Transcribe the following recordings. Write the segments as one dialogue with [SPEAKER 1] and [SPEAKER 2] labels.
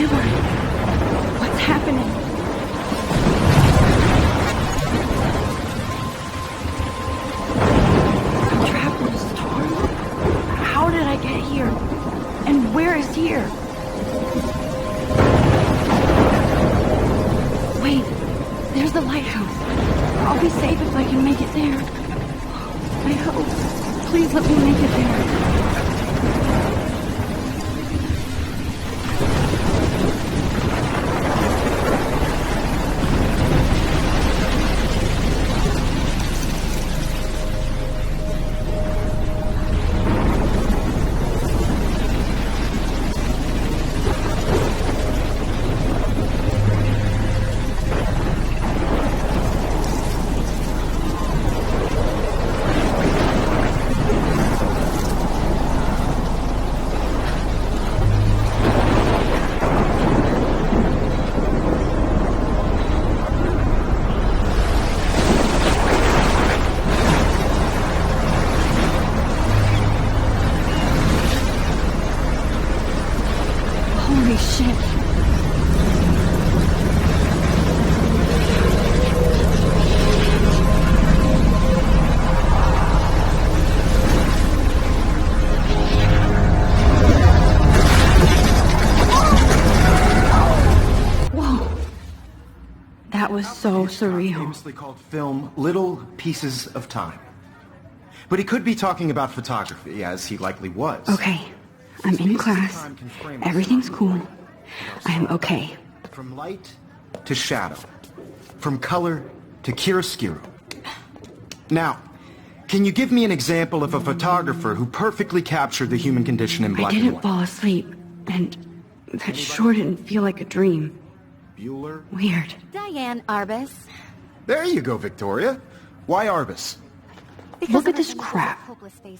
[SPEAKER 1] Caroline, what's happening? I'm trapped in a storm. How did I get here? And where is here? Wait, there's the lighthouse. I'll be safe if I can make it there. I hope. Please let me make it there. Holy shit. Whoa. That was so surreal.
[SPEAKER 2] Famously called film Little Pieces of Time. But he could be talking about photography, as he likely was.
[SPEAKER 1] Okay. I'm in class. Everything's cool. I am okay.
[SPEAKER 2] From light to shadow. From color to chiaroscuro. Now, can you give me an example of a photographer who perfectly captured the human condition in black and
[SPEAKER 1] I didn't
[SPEAKER 2] white?
[SPEAKER 1] fall asleep, and that sure didn't feel like a dream.
[SPEAKER 2] Bueller?
[SPEAKER 1] Weird.
[SPEAKER 3] Diane Arbus.
[SPEAKER 2] There you go, Victoria. Why Arbus?
[SPEAKER 1] Look at this crap.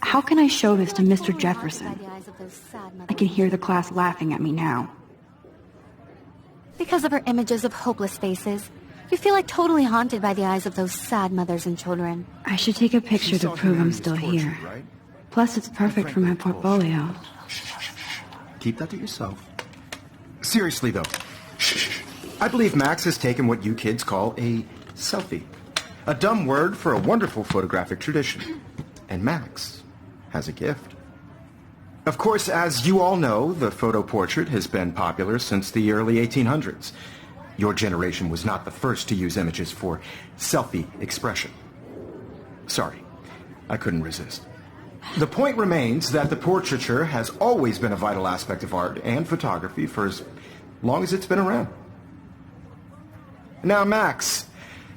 [SPEAKER 1] How can I show this to Mr. Jefferson? I can hear the class laughing at me now.
[SPEAKER 3] Because of her images of hopeless faces, you feel like totally haunted by the eyes of those sad mothers and children.
[SPEAKER 1] I should take a picture to prove I'm still here.
[SPEAKER 2] Right?
[SPEAKER 1] Plus, it's perfect for my portfolio.
[SPEAKER 2] Keep that to yourself. Seriously, though. I believe Max has taken what you kids call a selfie. A dumb word for a wonderful photographic tradition. And Max has a gift. Of course, as you all know, the photo portrait has been popular since the early 1800s. Your generation was not the first to use images for selfie expression. Sorry, I couldn't resist. The point remains that the portraiture has always been a vital aspect of art and photography for as long as it's been around. Now, Max,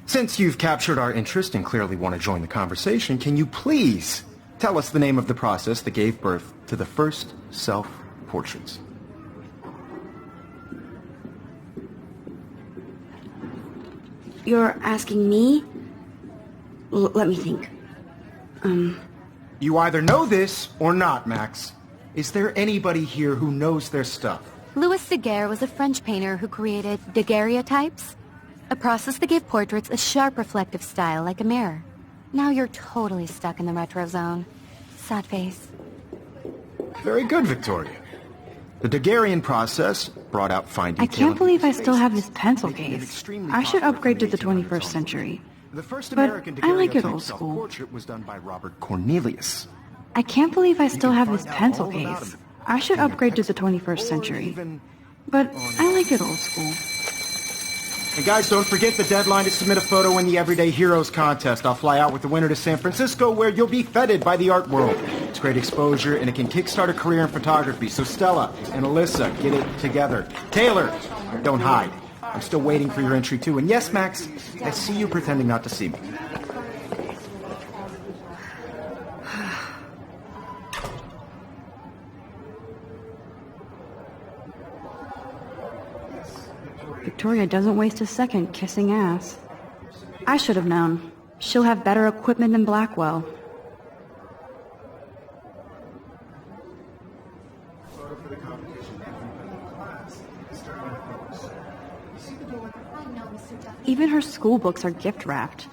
[SPEAKER 2] since you've captured our interest and clearly want to join the conversation, can you please tell us the name of the process that gave birth to the first self-portraits?
[SPEAKER 1] You're asking me? Let me think.
[SPEAKER 2] You either know this or not, Max. Is there anybody here who knows their stuff?
[SPEAKER 3] Louis Daguerre was a French painter who created daguerreotypes, a process that gave portraits a sharp reflective style like a mirror. Now you're totally stuck in the retro zone. Sad face.
[SPEAKER 2] Very good, Victoria. The Daguerrean process brought out fine detail.
[SPEAKER 1] I can't
[SPEAKER 2] in
[SPEAKER 1] believe I
[SPEAKER 2] people's
[SPEAKER 1] still have
[SPEAKER 2] faces,
[SPEAKER 1] this pencil
[SPEAKER 2] making it
[SPEAKER 1] case.
[SPEAKER 2] extremely
[SPEAKER 1] I should
[SPEAKER 2] popular
[SPEAKER 1] upgrade to
[SPEAKER 2] from
[SPEAKER 1] the 21st
[SPEAKER 2] 1800s
[SPEAKER 1] century.
[SPEAKER 2] The first
[SPEAKER 1] But
[SPEAKER 2] American
[SPEAKER 1] I like it
[SPEAKER 2] daguerreotype
[SPEAKER 1] old school.
[SPEAKER 2] self-portrait was done by Robert Cornelius.
[SPEAKER 1] I can't believe I still
[SPEAKER 2] can
[SPEAKER 1] have this
[SPEAKER 2] find out
[SPEAKER 1] pencil
[SPEAKER 2] all about
[SPEAKER 1] case.
[SPEAKER 2] him
[SPEAKER 1] I should
[SPEAKER 2] in your
[SPEAKER 1] upgrade to the
[SPEAKER 2] textbook,
[SPEAKER 1] 21st
[SPEAKER 2] or
[SPEAKER 1] century.
[SPEAKER 2] even
[SPEAKER 1] But I like it old school.
[SPEAKER 2] And guys, don't forget the deadline to submit a photo in the Everyday Heroes contest. I'll fly out with the winner to San Francisco, where you'll be feted by the art world. It's great exposure, and it can kickstart a career in photography. So Stella and Alyssa, get it together. Taylor, don't hide. I'm still waiting for your entry, too. And yes, Max, I see you pretending not to see me.
[SPEAKER 1] Victoria doesn't waste a second kissing ass. I should have known. She'll have better equipment than Blackwell. Even her school books are gift wrapped.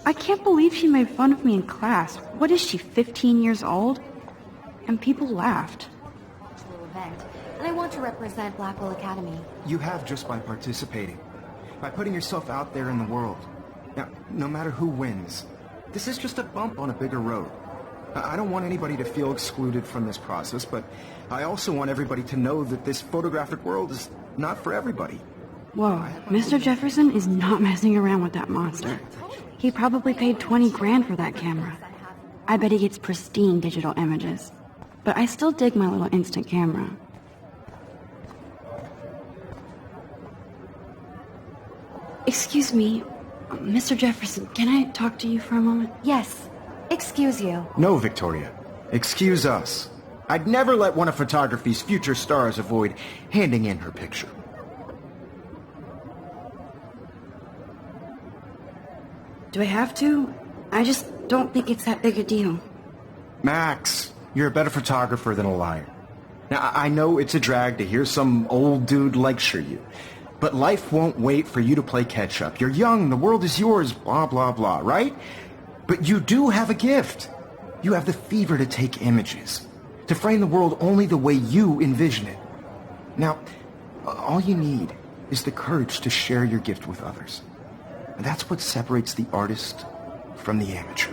[SPEAKER 1] I can't believe she made fun of me in class. What is she, 15 years old? And people laughed.
[SPEAKER 3] Event, and I want to represent Blackwell Academy.
[SPEAKER 2] You have just by participating, by putting yourself out there in the world. Now, no matter who wins, this is just a bump on a bigger road. I don't want anybody to feel excluded from this process, but I also want everybody to know that this photographic world is not for everybody.
[SPEAKER 1] Whoa, Mr. Jefferson is not messing around with that monster. He probably paid 20 grand for that camera. I bet he gets pristine digital images. But I still dig my little instant camera. Excuse me, Mr. Jefferson, can I talk to you for a moment?
[SPEAKER 3] Yes. Excuse you.
[SPEAKER 2] No, Victoria. Excuse us. I'd never let one of photography's future stars avoid handing in her picture.
[SPEAKER 1] Do I have to? I just don't think it's that big a deal.
[SPEAKER 2] Max, you're a better photographer than a liar. Now, I know it's a drag to hear some old dude lecture you, but life won't wait for you to play catch-up. You're young, the world is yours, blah, blah, blah, right? But you do have a gift. You have the fever to take images, to frame the world only the way you envision it. Now, all you need is the courage to share your gift with others. And that's what separates the artist from the amateur.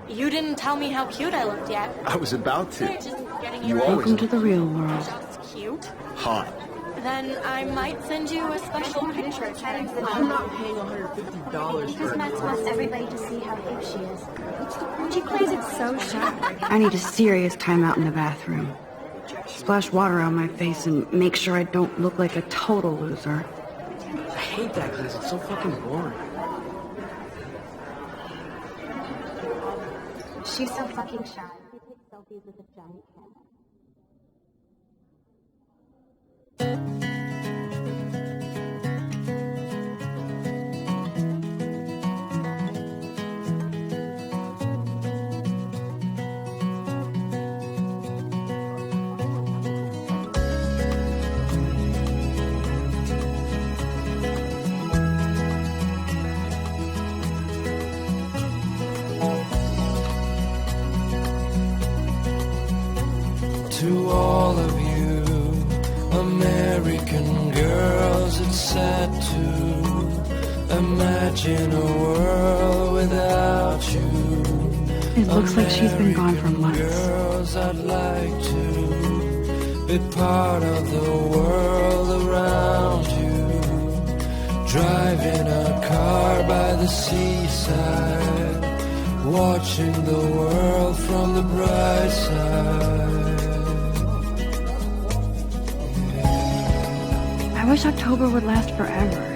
[SPEAKER 4] You didn't tell me how cute I looked yet.
[SPEAKER 2] I was about to.
[SPEAKER 4] They're just getting
[SPEAKER 2] You
[SPEAKER 4] you
[SPEAKER 2] always
[SPEAKER 1] Welcome to the real world.
[SPEAKER 4] just cute.
[SPEAKER 2] Hot.
[SPEAKER 4] Then I might send you a special picture tag.
[SPEAKER 5] I'm not paying $150 for
[SPEAKER 6] Because
[SPEAKER 5] it.
[SPEAKER 6] Max wants everybody to see how hip she is. She plays it so shy.
[SPEAKER 1] I need a serious timeout in the bathroom. Splash water on my face and make sure I don't look like a total loser.
[SPEAKER 5] I hate that class. It's so fucking boring.
[SPEAKER 6] She's so fucking shy. She takes selfies with a giant camera.
[SPEAKER 7] To all of you American girls, it's sad to imagine a world without you.
[SPEAKER 1] It looks like she's been gone for months.
[SPEAKER 7] Girls, I'd like to be part of the world around you. Driving a car by the seaside, watching the world from the bright side.
[SPEAKER 1] I wish October would last forever.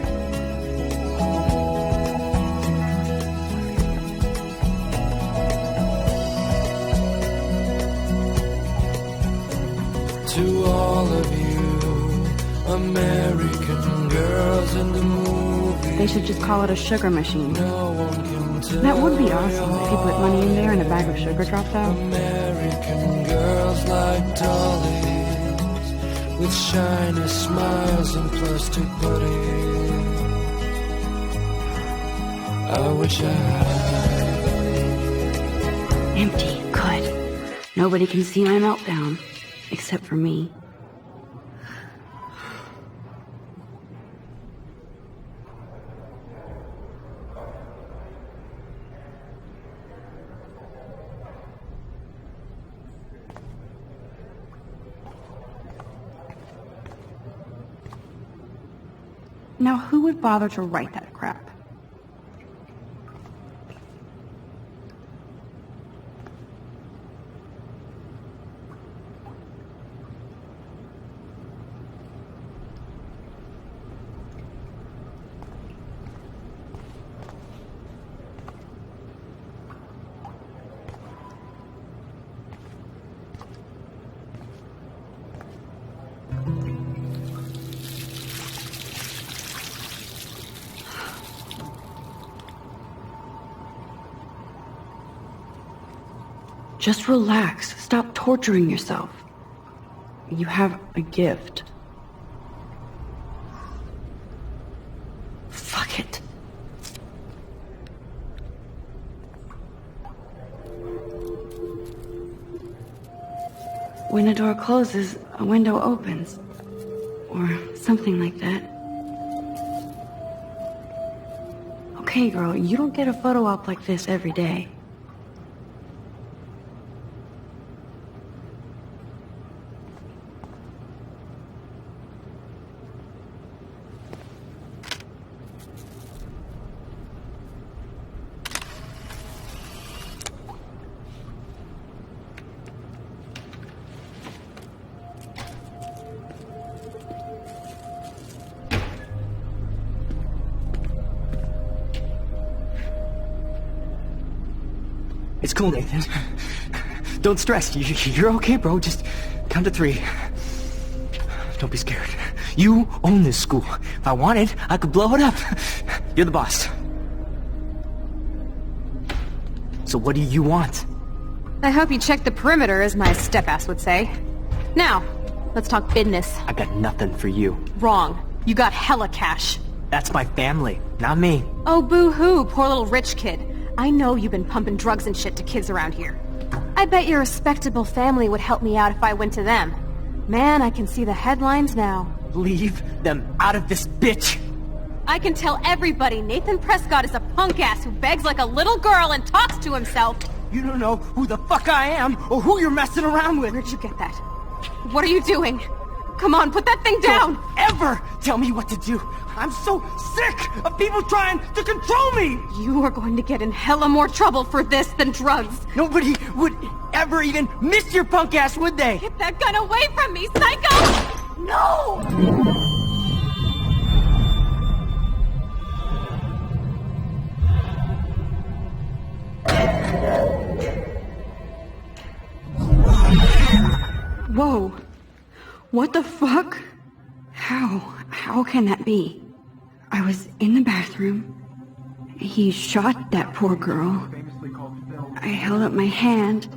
[SPEAKER 7] To all of you American girls in the movies,
[SPEAKER 1] They should just call it a sugar machine.
[SPEAKER 7] no one can tell.
[SPEAKER 1] That would be awesome if you put money in there and a bag of sugar dropped out.
[SPEAKER 7] American girls like dollies with shiny smiles and plastic bodies. I wish I had.
[SPEAKER 1] Empty. Good. Nobody can see my meltdown. Except for me. Now, who would bother to write that crap? Just relax. Stop torturing yourself. You have a gift. when a door closes, a window opens. Or something like that. Okay, girl, you don't get a photo op like this every day.
[SPEAKER 5] It's cool, Nathan. Don't stress. You're okay, bro. Just count to 3. Don't be scared. You own this school. If I wanted, I could blow it up. You're the boss. So what do you want?
[SPEAKER 8] I hope you checked the perimeter, as my step-ass would say. Now, let's talk business.
[SPEAKER 5] I got nothing for you.
[SPEAKER 8] Wrong. You got hella cash.
[SPEAKER 5] That's my family, not me.
[SPEAKER 8] Oh, boo-hoo, poor little rich kid. I know you've been pumping drugs and shit to kids around here. I bet your respectable family would help me out if I went to them. Man, I can see the headlines now.
[SPEAKER 5] Leave them out of this bitch!
[SPEAKER 8] I can tell everybody Nathan Prescott is a punk-ass who begs like a little girl and talks to himself.
[SPEAKER 5] You don't know who the fuck I am or who you're messing around with.
[SPEAKER 8] Where'd you get that? What are you doing? Come on, put that thing down!
[SPEAKER 5] Don't ever tell me what to do! I'm so sick of people trying to control me!
[SPEAKER 8] You are going to get in hella more trouble for this than drugs.
[SPEAKER 5] Nobody would ever even miss your punk ass, would they?
[SPEAKER 8] Get that gun away from me, psycho! No!
[SPEAKER 1] Whoa. What the fuck? How can that be? I was in the bathroom. He shot that poor girl. I held up my hand.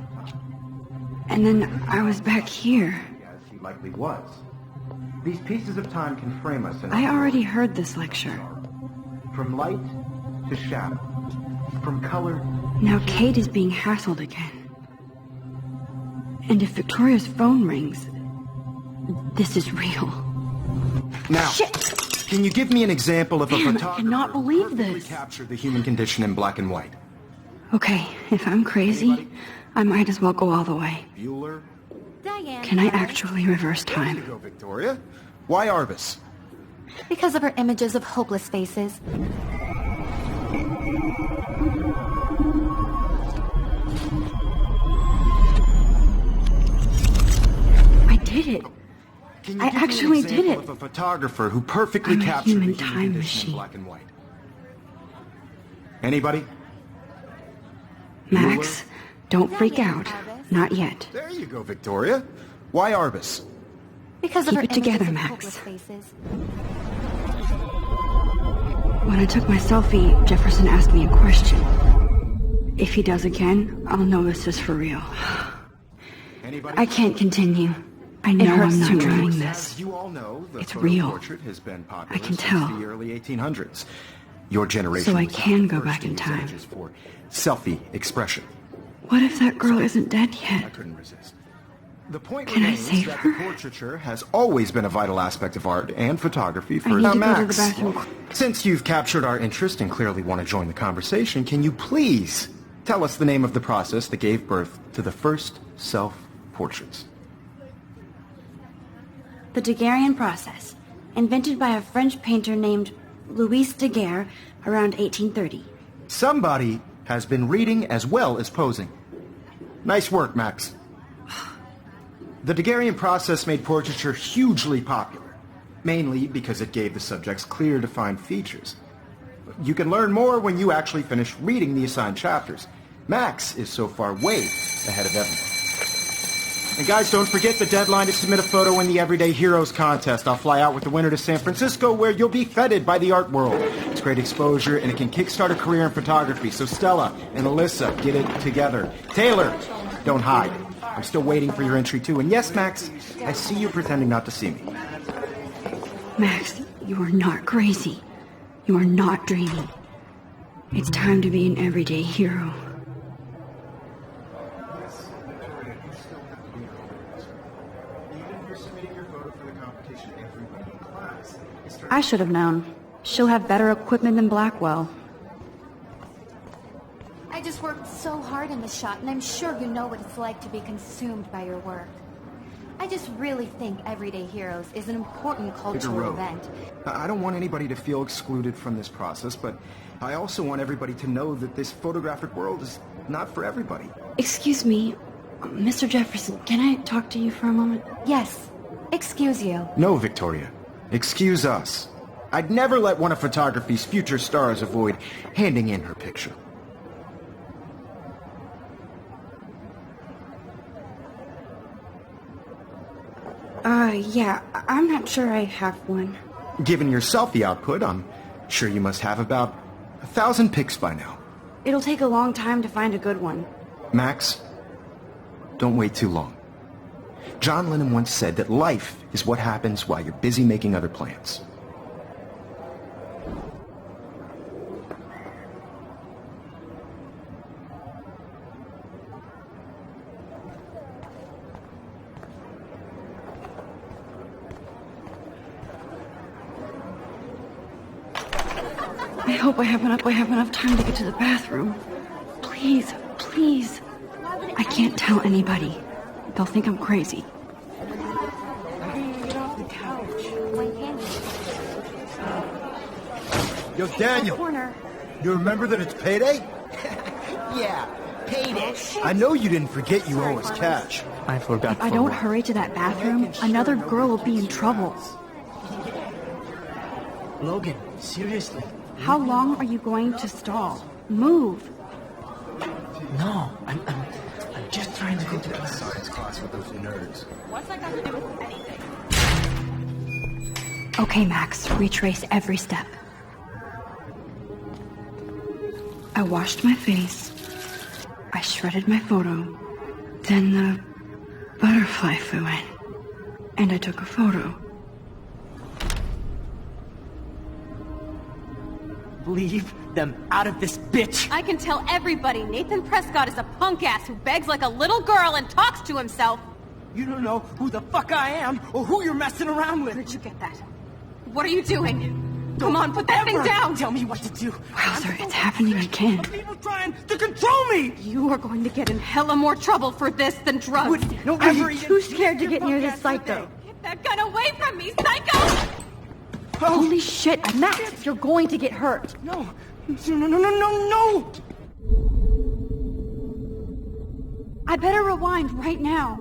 [SPEAKER 1] And then I was back here.
[SPEAKER 2] As he likely was. These pieces of time can frame us in
[SPEAKER 1] I already heard this lecture.
[SPEAKER 2] from light to shadow, from color.
[SPEAKER 1] Now Kate is being hassled again. And if Victoria's phone rings, this is real.
[SPEAKER 2] Now,
[SPEAKER 1] Shit!
[SPEAKER 2] can you give me an example of a
[SPEAKER 1] Damn, I
[SPEAKER 2] photographer
[SPEAKER 1] cannot believe
[SPEAKER 2] who perfectly
[SPEAKER 1] this.
[SPEAKER 2] captured the human condition in black and white?
[SPEAKER 1] Okay, if I'm crazy, I might as well go all the way.
[SPEAKER 2] Bueller?
[SPEAKER 3] Diane.
[SPEAKER 1] Can I actually reverse
[SPEAKER 2] There you
[SPEAKER 1] time?
[SPEAKER 2] go, Victoria. Why Arbus?
[SPEAKER 3] Because of her images of hopeless faces.
[SPEAKER 1] I did it.
[SPEAKER 2] Can you
[SPEAKER 1] I
[SPEAKER 2] give me an
[SPEAKER 1] actually did
[SPEAKER 2] example
[SPEAKER 1] it.
[SPEAKER 2] Of a photographer who perfectly
[SPEAKER 1] I'm a
[SPEAKER 2] captured
[SPEAKER 1] human
[SPEAKER 2] the human
[SPEAKER 1] time
[SPEAKER 2] condition
[SPEAKER 1] machine.
[SPEAKER 2] in black and white. Anybody?
[SPEAKER 1] Max, don't freak out. Not yet.
[SPEAKER 2] There you go, Victoria. Why Arbus?
[SPEAKER 3] Because of
[SPEAKER 1] Keep
[SPEAKER 3] her
[SPEAKER 1] it together,
[SPEAKER 3] images of
[SPEAKER 1] Max.
[SPEAKER 3] hopeless faces.
[SPEAKER 1] When I took my selfie, Jefferson asked me a question. If he does again, I'll know this is for real.
[SPEAKER 2] Anybody?
[SPEAKER 1] I can't continue. I know
[SPEAKER 8] hurts
[SPEAKER 1] I'm not
[SPEAKER 8] to
[SPEAKER 1] dreaming
[SPEAKER 2] As
[SPEAKER 1] this.
[SPEAKER 2] you all know, the
[SPEAKER 1] It's
[SPEAKER 2] photo
[SPEAKER 1] real.
[SPEAKER 2] portrait has been popular
[SPEAKER 1] I can
[SPEAKER 2] since
[SPEAKER 1] tell.
[SPEAKER 2] the early 1800s. Your generation
[SPEAKER 1] So I
[SPEAKER 2] was
[SPEAKER 1] can
[SPEAKER 2] the
[SPEAKER 1] go
[SPEAKER 2] first
[SPEAKER 1] back
[SPEAKER 2] to
[SPEAKER 1] in
[SPEAKER 2] use
[SPEAKER 1] time.
[SPEAKER 2] images for selfie expression.
[SPEAKER 1] What if that girl isn't dead
[SPEAKER 2] I
[SPEAKER 1] yet?
[SPEAKER 2] couldn't resist. The point
[SPEAKER 1] Can I
[SPEAKER 2] remains
[SPEAKER 1] save
[SPEAKER 2] that
[SPEAKER 1] her?
[SPEAKER 2] the portraiture has always been a vital aspect of art and photography for
[SPEAKER 1] need
[SPEAKER 2] Now,
[SPEAKER 1] to go to the
[SPEAKER 2] Max,
[SPEAKER 1] bathroom.
[SPEAKER 2] Since you've captured our interest and clearly want to join the conversation, can you please tell us the name of the process that gave birth to the first self-portraits?
[SPEAKER 1] The Daguerrean process, invented by a French painter named Louis Daguerre around 1830.
[SPEAKER 2] Somebody has been reading as well as posing. Nice work, Max. The Daguerrean process made portraiture hugely popular, mainly because it gave the subjects clear, defined features. You can learn more when you actually finish reading the assigned chapters. Max is so far way ahead of everyone. And guys, don't forget the deadline to submit a photo in the Everyday Heroes contest. I'll fly out with the winner to San Francisco, where you'll be feted by the art world. It's great exposure, and it can kickstart a career in photography. So Stella and Alyssa, get it together. Taylor, don't hide. I'm still waiting for your entry, too. And yes, Max, I see you pretending not to see me.
[SPEAKER 1] Max, you are not crazy. You are not dreaming. It's time to be an everyday hero.
[SPEAKER 2] submitting your photo for the competition, everybody in class is turning...
[SPEAKER 1] I should have known. She'll have better equipment than Blackwell.
[SPEAKER 3] I just worked so hard in the shot, and I'm sure you know what it's like to be consumed by your work. I just really think Everyday Heroes is an important cultural event.
[SPEAKER 2] I don't want anybody to feel excluded from this process, but I also want everybody to know that this photographic world is not for everybody.
[SPEAKER 1] Excuse me, Mr. Jefferson, can I talk to you for a moment?
[SPEAKER 3] Yes. Excuse you.
[SPEAKER 2] No, Victoria. Excuse us. I'd never let one of photography's future stars avoid handing in her picture.
[SPEAKER 1] Yeah, I'm not sure I have one.
[SPEAKER 2] Given your selfie output, I'm sure you must have about 1,000 pics by now.
[SPEAKER 1] It'll take a long time to find a good one.
[SPEAKER 2] Max, don't wait too long. John Lennon once said that life is what happens while you're busy making other plans.
[SPEAKER 1] I hope I have enough time to get to the bathroom. Please, please. I can't tell anybody. They'll think I'm crazy.
[SPEAKER 5] Get off the couch.
[SPEAKER 9] Yo, Daniel,
[SPEAKER 8] Corner.
[SPEAKER 9] you remember that it's payday?
[SPEAKER 5] Yeah, payday.
[SPEAKER 9] I know you didn't forget you owe us cash.
[SPEAKER 5] I forgot.
[SPEAKER 1] If I don't hurry to that bathroom, another girl will be in trouble.
[SPEAKER 5] Logan, seriously.
[SPEAKER 1] How long are you going to stall? Move.
[SPEAKER 5] No, I'm just trying to go to class.
[SPEAKER 2] Science class with those nerds.
[SPEAKER 4] What's that got to do with anything?
[SPEAKER 1] Okay, Max, retrace every step. I washed my face. I shredded my photo. Then the butterfly flew in. And I took a photo.
[SPEAKER 5] Leave them out of this bitch!
[SPEAKER 8] I can tell everybody Nathan Prescott is a punk ass who begs like a little girl and talks to himself.
[SPEAKER 5] You don't know who the fuck I am or who you're messing around with.
[SPEAKER 8] Where'd you get that? What are you doing? Come on, put that thing down!
[SPEAKER 5] Tell me what to do.
[SPEAKER 1] Wowzer, it's happening again.
[SPEAKER 5] People trying to control me!
[SPEAKER 8] You are going to get in hella more trouble for this than drugs.
[SPEAKER 1] I'm too scared to get near this psycho.
[SPEAKER 8] Get that gun away from me, psycho!
[SPEAKER 1] Holy shit, Max, you're going to get hurt.
[SPEAKER 5] No! No!
[SPEAKER 1] I better rewind right now.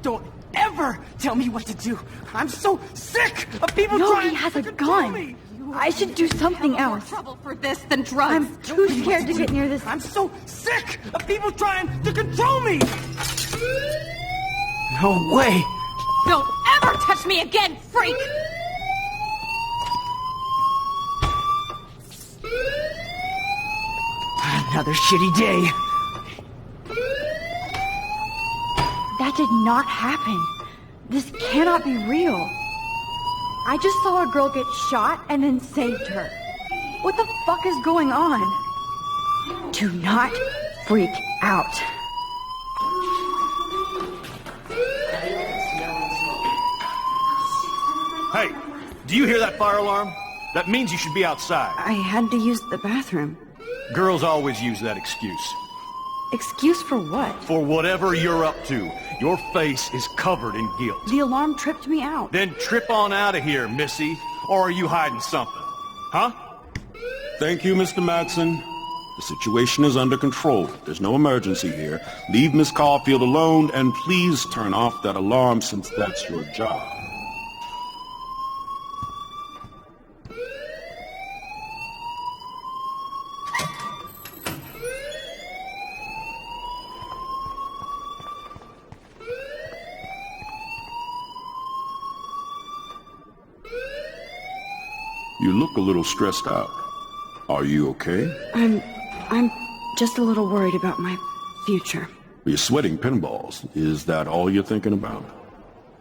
[SPEAKER 5] Don't ever tell me what to do! I'm so sick of people
[SPEAKER 1] No,
[SPEAKER 5] trying
[SPEAKER 1] he has
[SPEAKER 5] to
[SPEAKER 1] a
[SPEAKER 5] control
[SPEAKER 1] gun.
[SPEAKER 5] me!
[SPEAKER 1] I should do something
[SPEAKER 8] More
[SPEAKER 1] else.
[SPEAKER 8] trouble for this than drugs.
[SPEAKER 1] I'm too scared to get near this.
[SPEAKER 5] I'm so sick of people trying to control me! No way!
[SPEAKER 8] Don't ever touch me again, freak!
[SPEAKER 5] Another shitty day.
[SPEAKER 1] That did not happen. This cannot be real. I just saw a girl get shot and then saved her. What the fuck is going on? Do not freak out.
[SPEAKER 10] Hey, do you hear that fire alarm? That means you should be outside.
[SPEAKER 1] I had to use the bathroom.
[SPEAKER 10] Girls always use that excuse.
[SPEAKER 1] Excuse for what?
[SPEAKER 10] For whatever you're up to, your face is covered in guilt.
[SPEAKER 1] The alarm tripped me out.
[SPEAKER 10] Then trip on out of here, Missy. Or are you hiding something? Huh?
[SPEAKER 11] Thank you, Mr. Madsen. The situation is under control. There's no emergency here. Leave Miss Caulfield alone, and please turn off that alarm since that's your job. You look a little stressed out. Are you okay?
[SPEAKER 1] I'm just a little worried about my future.
[SPEAKER 11] You're sweating pinballs. Is that all you're thinking about?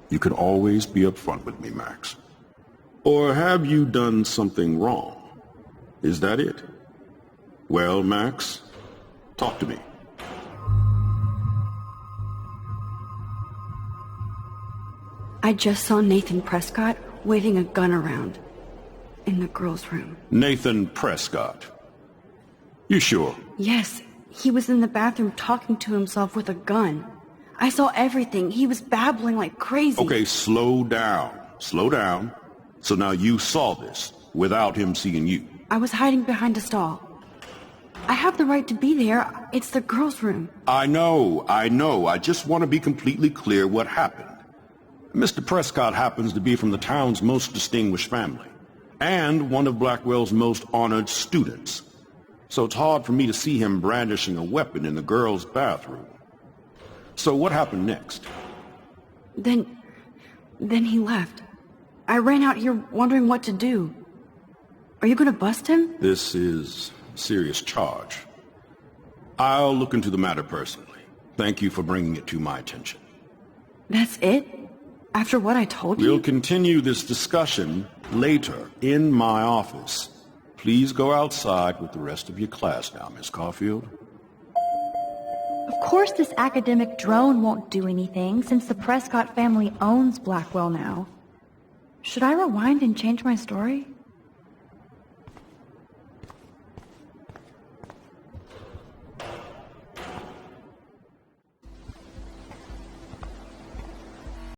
[SPEAKER 11] You can always be upfront with me, Max. Or have you done something wrong? Is that it? Well, Max, Talk to me.
[SPEAKER 1] I just saw Nathan Prescott waving a gun around in the girls' room.
[SPEAKER 11] Nathan Prescott. You sure?
[SPEAKER 1] Yes, he was in the bathroom talking to himself with a gun. I saw everything. He was babbling like crazy.
[SPEAKER 11] Okay, slow down. Slow down. So now you saw this without him seeing you.
[SPEAKER 1] I was hiding behind a stall. I have the right to be there. It's the girls' room.
[SPEAKER 11] I know. I just want to be completely clear what happened. Mr. Prescott happens to be from the town's most distinguished family, and one of Blackwell's most honored students. So it's hard for me to see him brandishing a weapon in the girls' bathroom. So what happened next?
[SPEAKER 1] Then he left. I ran out here wondering what to do. Are you gonna bust him?
[SPEAKER 11] This is a serious charge. I'll look into the matter personally. Thank you for bringing it to my attention.
[SPEAKER 1] That's it? After what I told you?
[SPEAKER 11] We'll continue this discussion later in my office. Please go outside with the rest of your class now, Miss Caulfield.
[SPEAKER 6] Of course this academic drone won't do anything, since the Prescott family owns Blackwell now. Should I rewind and change my story?